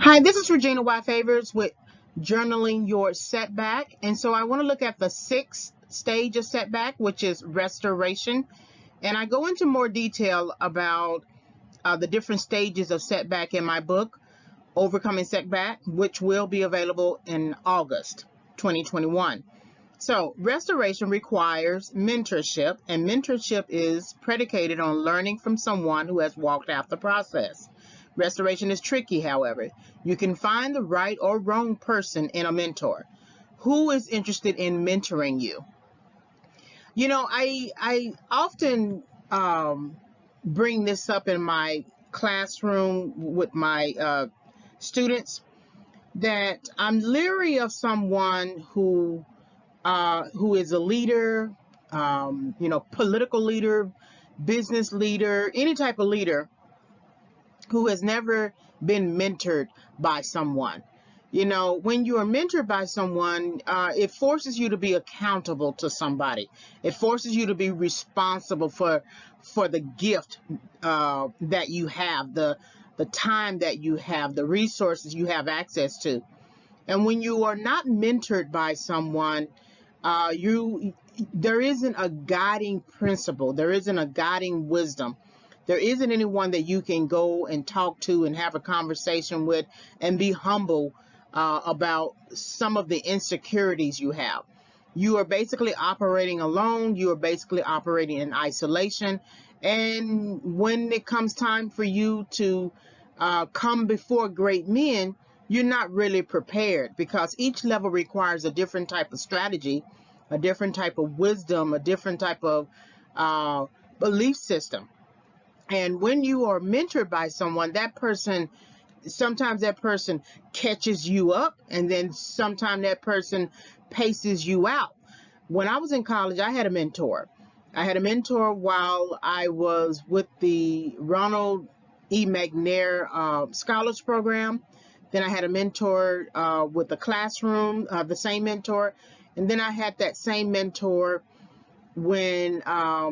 Hi, this is Regina Y. Favors with Journaling Your Setback. And so I want to look at the sixth stage of setback, which is restoration. And I go into more detail about the different stages of setback in my book, Overcoming Setback, which will be available in August 2021. So restoration requires mentorship, and mentorship is predicated on learning from someone who has walked out the process. Restoration is tricky, however. You can find the right or wrong person in a mentor. Who is interested in mentoring you? You know, I often bring this up in my classroom with my students, that I'm leery of someone who is a leader, political leader, business leader, any type of leader who has never been mentored by someone. You know, when you are mentored by someone, it forces you to be accountable to somebody. It forces you to be responsible for the gift that you have, the time that you have, the resources you have access to. And when you are not mentored by someone, there isn't a guiding principle, there isn't a guiding wisdom, there isn't anyone that you can go and talk to and have a conversation with and be humble about some of the insecurities you have. You are basically operating alone, you are basically operating in isolation, and when it comes time for you to come before great men, you're not really prepared, because each level requires a different type of strategy, a different type of wisdom, a different type of belief system. And when you are mentored by someone, sometimes that person catches you up, and then sometimes that person paces you out. When I was in college, I had a mentor. I had a mentor while I was with the Ronald E. McNair Scholars Program. Then I had a mentor with the classroom, the same mentor. And then I had that same mentor when I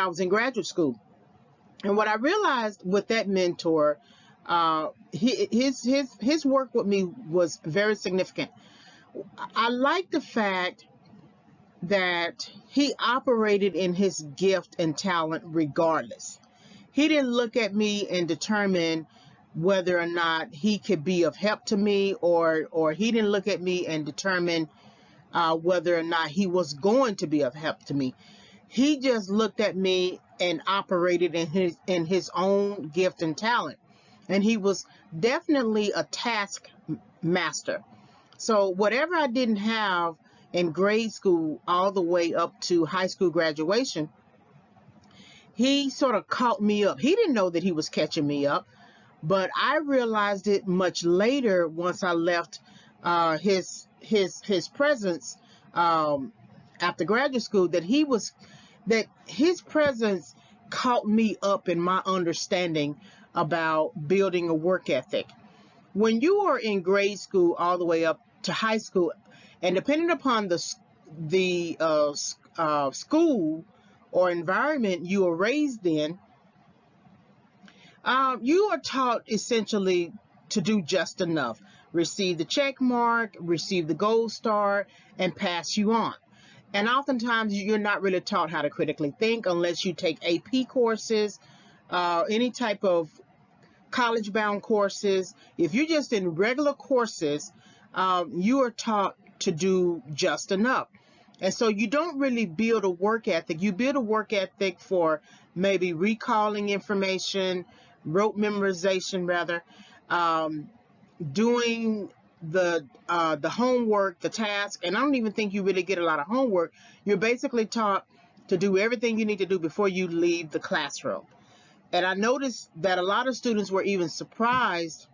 was in graduate school. And what I realized with that mentor, his work with me was very significant. I like the fact that he operated in his gift and talent regardless. He didn't look at me and determine whether or not he could be of help to me, or he didn't look at me and determine whether or not he was going to be of help to me. He just looked at me and operated in his own gift and talent. And he was definitely a task master. So whatever I didn't have in grade school all the way up to high school graduation, he sort of caught me up. He didn't know that he was catching me up, but I realized it much later once I left his presence after graduate school, that his presence caught me up in my understanding about building a work ethic. When you are in grade school all the way up to high school, and depending upon the school or environment you are raised in, you are taught essentially to do just enough. Receive the check mark, receive the gold star, and pass you on. And oftentimes you're not really taught how to critically think unless you take AP courses, any type of college-bound courses. If you're just in regular courses, you are taught to do just enough. And so you don't really build a work ethic. You build a work ethic for maybe recalling information, rote memorization rather, doing the homework, the task. And I don't even think you really get a lot of homework. You're basically taught to do everything you need to do before you leave the classroom. And I noticed that a lot of students were even surprised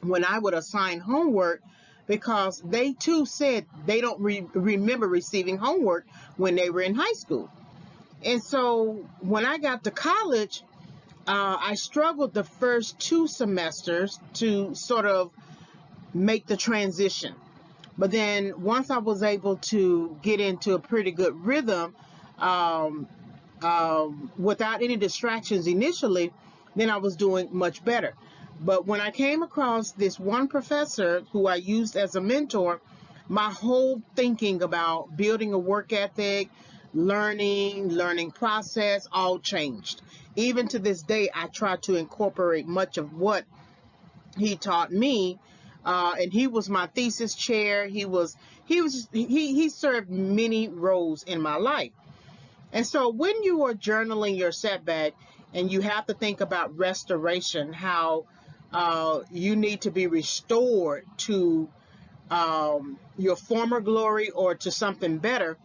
when I would assign homework, because they too said they don't remember receiving homework when they were in high school. And so when I got to college, I struggled the first 2 semesters to sort of make the transition. But then once I was able to get into a pretty good rhythm, without any distractions initially, then I was doing much better. But when I came across this one professor who I used as a mentor, my whole thinking about building a work ethic, learning process, all changed. Even to this day, I try to incorporate much of what he taught me. And he was my thesis chair. He served many roles in my life. And so when you are journaling your setback, and you have to think about restoration, how you need to be restored to your former glory or to something better.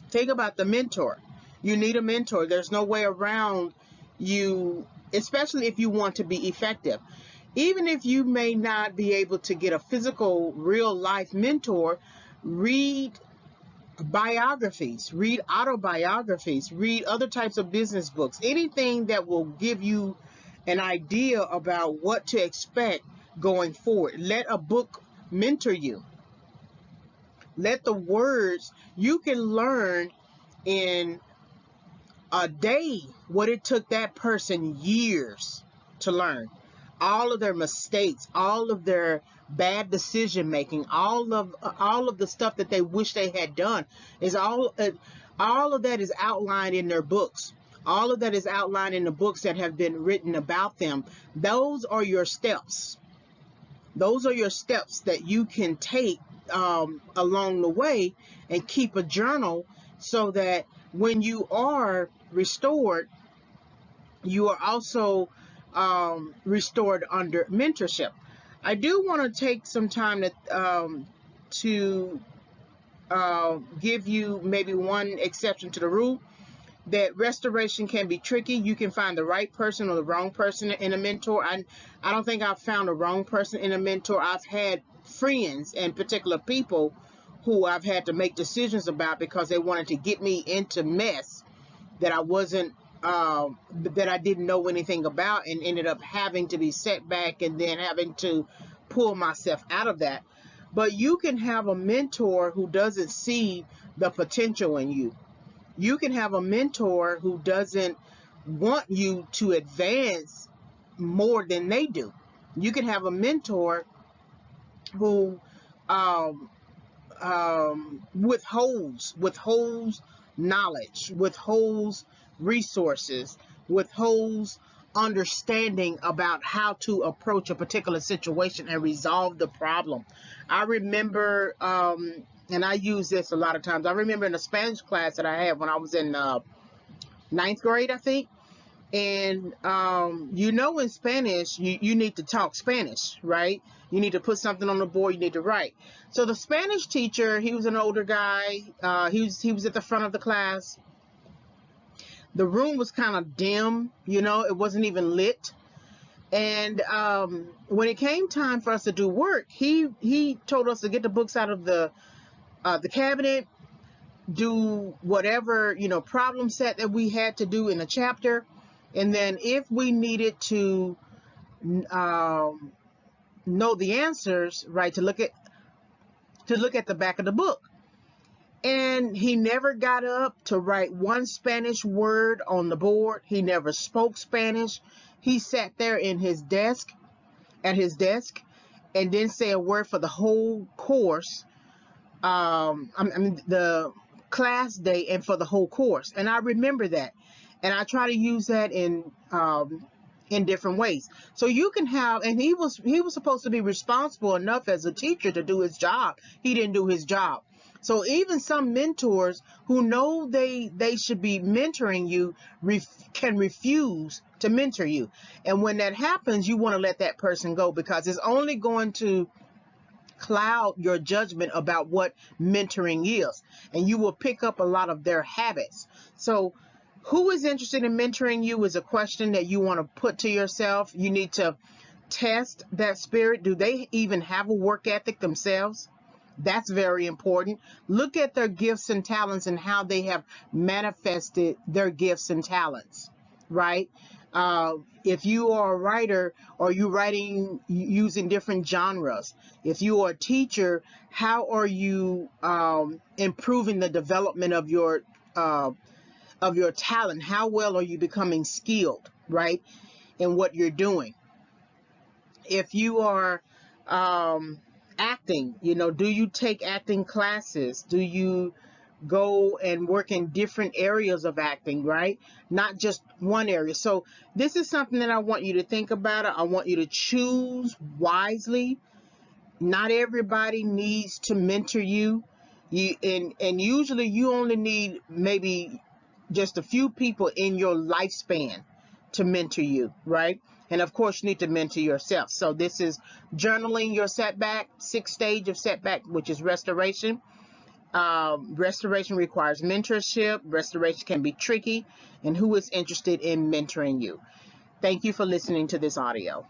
Think about the mentor. You need a mentor. There's no way around you, especially if you want to be effective. Even if you may not be able to get a physical, real life mentor, read biographies, read autobiographies, read other types of business books, anything that will give you an idea about what to expect going forward. Let a book mentor you. Let the words, you can learn in a day what it took that person years to learn. All of their mistakes, all of their bad decision making, all of the stuff that they wish they had done is all of that is outlined in their books. All of that is outlined in the books that have been written about them. Those are your steps. Those are your steps that you can take along the way, and keep a journal so that when you are restored, you are also restored under mentorship. I do want to take some time to give you maybe one exception to the rule, that restoration can be tricky. You can find the right person or the wrong person in a mentor. I don't think I've found the wrong person in a mentor. I've had friends and particular people who I've had to make decisions about because they wanted to get me into mess that I wasn't that I didn't know anything about, and ended up having to be set back and then having to pull myself out of that. But you can have a mentor who doesn't see the potential in you. You can have a mentor who doesn't want you to advance more than they do. You can have a mentor who withholds knowledge, withholds resources, withholds understanding about how to approach a particular situation and resolve the problem. I remember, and I use this a lot of times, I remember in a Spanish class that I had when I was in ninth grade, I think. And in Spanish, you need to talk Spanish, right? You need to put something on the board, you need to write. So the Spanish teacher, he was an older guy, he was at the front of the class. The room was kind of dim, it wasn't even lit. And when it came time for us to do work, he told us to get the books out of the cabinet, do whatever problem set that we had to do in the chapter, and then if we needed to know the answers, right, to look at the back of the book. And he never got up to write one Spanish word on the board. He never spoke Spanish. He sat there at his desk, and didn't say a word for the whole course. The class day, and for the whole course. And I remember that, and I try to use that in different ways. So you can have, and he was supposed to be responsible enough as a teacher to do his job. He didn't do his job. So even some mentors who know they should be mentoring you can refuse to mentor you. And when that happens, you want to let that person go, because it's only going to cloud your judgment about what mentoring is, and you will pick up a lot of their habits. So who is interested in mentoring you is a question that you want to put to yourself. You need to test that spirit. Do they even have a work ethic themselves? That's very important. Look at their gifts and talents and how they have manifested their gifts and talents, right? If you are a writer, are you writing using different genres? If you are a teacher, how are you improving the development of your talent? How well are you becoming skilled, right, in what you're doing? If you are acting, do you take acting classes? Do you go and work in different areas of acting, right? Not just one area. So this is something that I want you to think about. I want you to choose wisely. Not everybody needs to mentor you. And usually you only need maybe just a few people in your lifespan to mentor you, right? And of course, you need to mentor yourself. So this is journaling your setback, 6th stage of setback, which is restoration. Restoration requires mentorship. Restoration can be tricky. And who is interested in mentoring you? Thank you for listening to this audio.